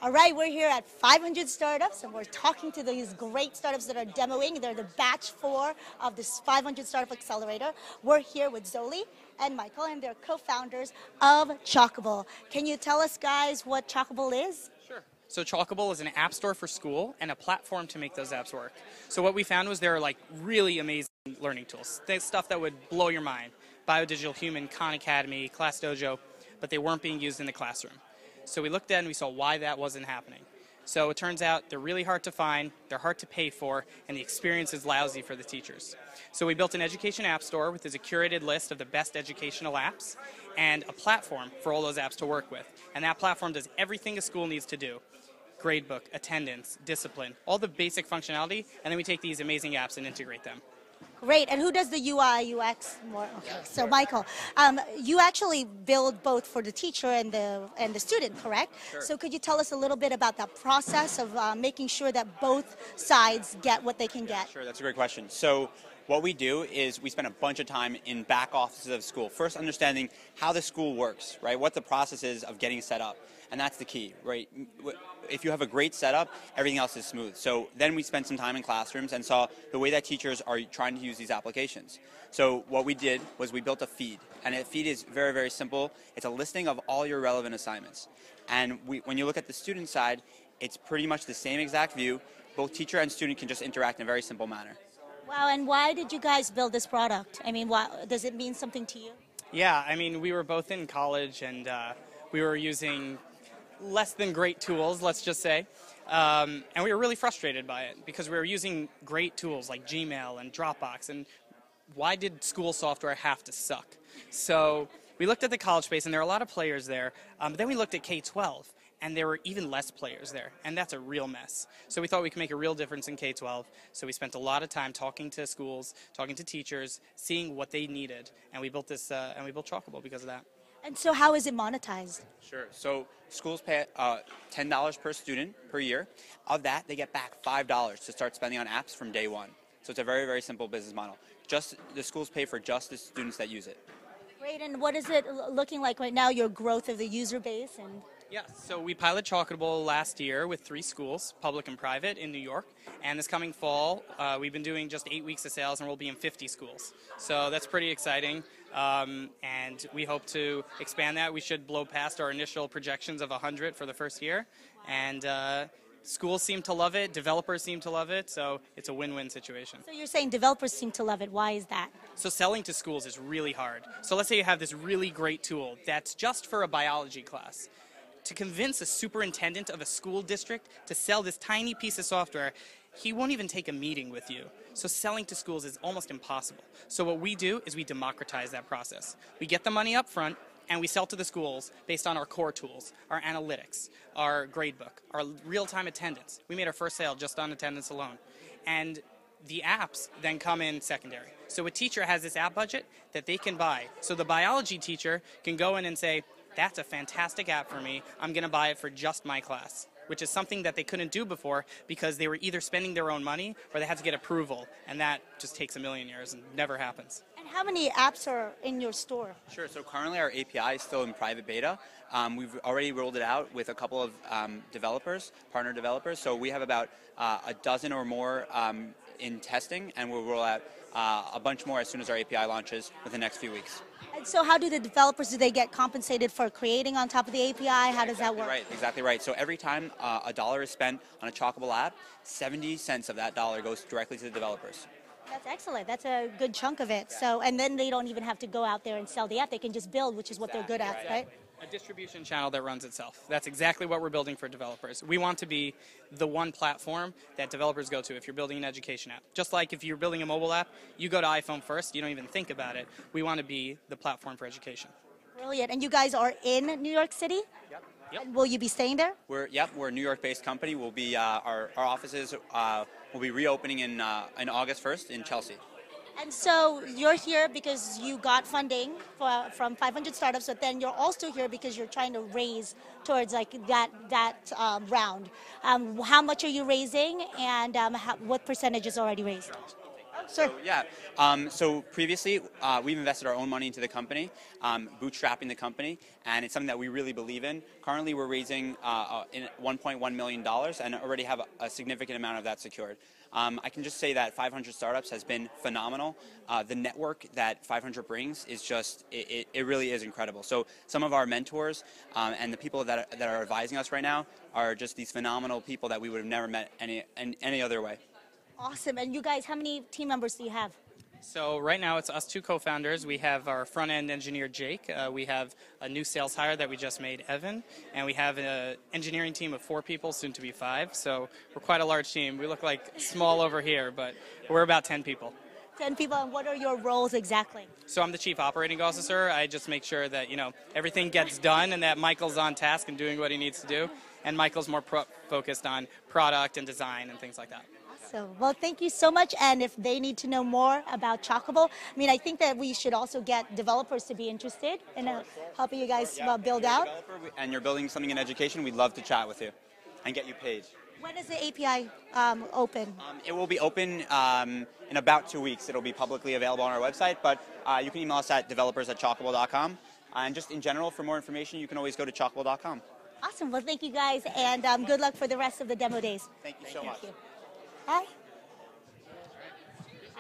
All right, we're here at 500 Startups, and we're talking to these great startups that are demoing. They're the batch 4 of this 500 Startup Accelerator. We're here with Zoli and Micheal, and they're co-founders of Chalkable. Can you tell us, guys, what Chalkable is? Sure. So Chalkable is an app store for school and a platform to make those apps work. So what we found was there are like really amazing learning tools, stuff that would blow your mind. Biodigital Human, Khan Academy, Class Dojo, but they weren't being used in the classroom. So we looked at it and we saw why that wasn't happening. So it turns out they're really hard to find, they're hard to pay for, and the experience is lousy for the teachers. So we built an education app store with a curated list of the best educational apps and a platform for all those apps to work with. And that platform does everything a school needs to do. Gradebook, attendance, discipline, all the basic functionality, and then we take these amazing apps and integrate them. Great. And who does the UI, UX more? Okay. So Micheal, you actually build both for the teacher and the student, correct? Sure. So could you tell us a little bit about that process of making sure that both sides get what they can get? Sure, that's a great question. So what we do is we spend a bunch of time in back offices of school, first understanding how the school works, right? What the process is of getting set up. And that's the key, right? If you have a great setup, everything else is smooth. So then we spent some time in classrooms and saw the way that teachers are trying to use these applications. So what we did was we built a feed. And a feed is very, very simple. It's a listing of all your relevant assignments. And when you look at the student side, it's pretty much the same exact view. Both teacher and student can just interact in a very simple manner. Wow, and why did you guys build this product? I mean, does it mean something to you? Yeah, I mean, we were both in college and we were using less than great tools, let's just say. And we were really frustrated by it because we were using great tools like Gmail and Dropbox, and why did school software have to suck? So we looked at the college space, and there are a lot of players there, but then we looked at K-12, and there were even less players there, and that's a real mess. So we thought we could make a real difference in K-12, so we spent a lot of time talking to schools, talking to teachers, seeing what they needed, and we built this, and we built Chalkable because of that. And so how is it monetized? Sure. So schools pay $10 per student per year. Of that, they get back $5 to start spending on apps from day one. So it's a very, very simple business model. Just the schools pay for just the students that use it. Great, and what is it looking like right now, your growth of the user base? Yeah, so we piloted Chalkable last year with 3 schools, public and private, in New York. And this coming fall, we've been doing just 8 weeks of sales, and we'll be in 50 schools. So that's pretty exciting. And we hope to expand that. We should blow past our initial projections of 100 for the first year. And schools seem to love it, developers seem to love it, so it's a win-win situation. So you're saying developers seem to love it. Why is that? So selling to schools is really hard. So let's say you have this really great tool that's just for a biology class. To convince a superintendent of a school district to sell this tiny piece of software, he won't even take a meeting with you. So selling to schools is almost impossible. So what we do is we democratize that process. We get the money up front, and we sell to the schools based on our core tools, our analytics, our gradebook, our real-time attendance. We made our first sale just on attendance alone. And the apps then come in secondary. So a teacher has this app budget that they can buy. So the biology teacher can go in and say, that's a fantastic app for me. I'm going to buy it for just my class, which is something that they couldn't do before because they were either spending their own money or they had to get approval, and that just takes a million years and never happens. And how many apps are in your store? Sure. So currently our API is still in private beta. We've already rolled it out with a couple of developers, partner developers. So we have about a dozen or more in testing, and we'll roll out a bunch more as soon as our API launches within the next few weeks. And so how do the developers, do they get compensated for creating on top of the API? How does that work? Right, exactly right. So every time a dollar is spent on a Chalkable app, 70 cents of that dollar goes directly to the developers. That's excellent. That's a good chunk of it. So, and then they don't even have to go out there and sell the app. They can just build, which is what they're good at, right? A distribution channel that runs itself. That's exactly what we're building for developers. We want to be the one platform that developers go to if you're building an education app. Just like if you're building a mobile app, you go to iPhone first, you don't even think about it. We want to be the platform for education. Brilliant. And you guys are in New York City? Yep. And will you be staying there? We're a New York-based company. We'll be our offices will be reopening in August 1st in Chelsea. And so you're here because you got funding from 500 startups, but then you're also here because you're trying to raise towards like that round. How much are you raising, and what percentage is already raised? Sure. So yeah, so previously we've invested our own money into the company, bootstrapping the company, and it's something that we really believe in. Currently, we're raising $1.1 million and already have a significant amount of that secured. I can just say that 500 Startups has been phenomenal. The network that 500 brings is just, it really is incredible. So some of our mentors and the people that are advising us right now are just these phenomenal people that we would have never met any other way. Awesome. And you guys, how many team members do you have? So right now it's us two co-founders. We have our front-end engineer, Jake. We have a new sales hire that we just made, Evan. And we have an engineering team of 4 people, soon to be 5. So we're quite a large team. We look like small over here, but we're about 10 people. 10 people, and what are your roles exactly? So I'm the chief operating officer. I just make sure that, everything gets done and that Michael's on task and doing what he needs to do. And Michael's more focused on product and design and things like that. So, well, thank you so much. And if they need to know more about Chalkable, I think that we should also get developers to be interested in helping you guys build out. And you're building something in education, we'd love to chat with you and get you paid. When is the API open? It will be open in about 2 weeks. It'll be publicly available on our website, but you can email us at developers@chalkable.com. And just in general, for more information, you can always go to chalkable.com. Awesome. Well, thank you guys, and good luck for the rest of the demo days. Thank you so much. Bye.